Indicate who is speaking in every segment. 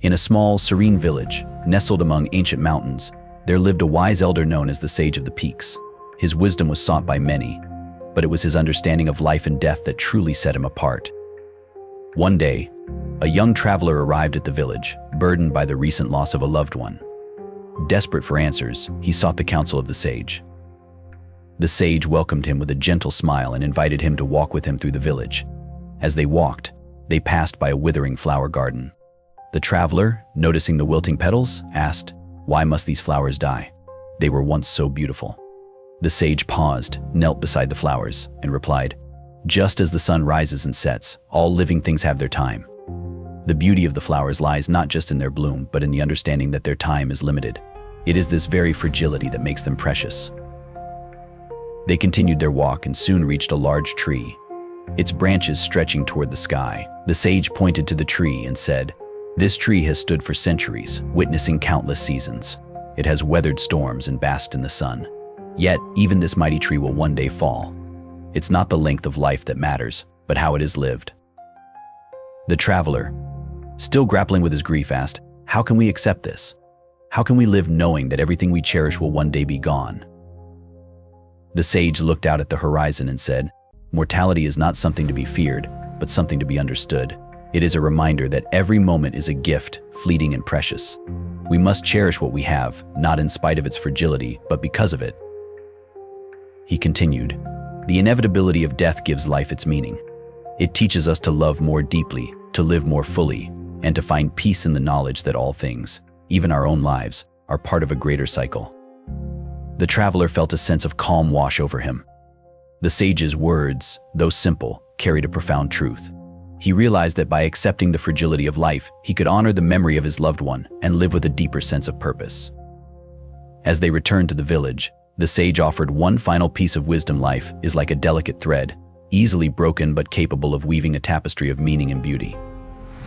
Speaker 1: In a small, serene village, nestled among ancient mountains, there lived a wise elder known as the Sage of the Peaks. His wisdom was sought by many, but it was his understanding of life and death that truly set him apart. One day, a young traveler arrived at the village, burdened by the recent loss of a loved one. Desperate for answers, he sought the counsel of the sage. The sage welcomed him with a gentle smile and invited him to walk with him through the village. As they walked, they passed by a withering flower garden. The traveler, noticing the wilting petals, asked, "Why must these flowers die? They were once so beautiful." The sage paused, knelt beside the flowers, and replied, "Just as the sun rises and sets, all living things have their time. The beauty of the flowers lies not just in their bloom, but in the understanding that their time is limited. It is this very fragility that makes them precious." They continued their walk and soon reached a large tree, its branches stretching toward the sky. The sage pointed to the tree and said, "This tree has stood for centuries, witnessing countless seasons. It has weathered storms and basked in the sun. Yet, even this mighty tree will one day fall. It's not the length of life that matters, but how it is lived." The traveler, still grappling with his grief, asked, "How can we accept this? How can we live knowing that everything we cherish will one day be gone?" The sage looked out at the horizon and said, "Mortality is not something to be feared, but something to be understood. It is a reminder that every moment is a gift, fleeting and precious. We must cherish what we have, not in spite of its fragility, but because of it." He continued, "The inevitability of death gives life its meaning. It teaches us to love more deeply, to live more fully, and to find peace in the knowledge that all things, even our own lives, are part of a greater cycle." The traveler felt a sense of calm wash over him. The sage's words, though simple, carried a profound truth. He realized that by accepting the fragility of life, he could honor the memory of his loved one and live with a deeper sense of purpose. As they returned to the village, the sage offered one final piece of wisdom: life is like a delicate thread, easily broken but capable of weaving a tapestry of meaning and beauty.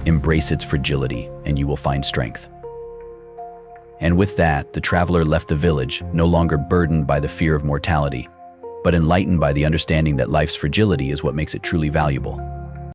Speaker 1: Embrace its fragility, and you will find strength. And with that, the traveler left the village, no longer burdened by the fear of mortality, but enlightened by the understanding that life's fragility is what makes it truly valuable.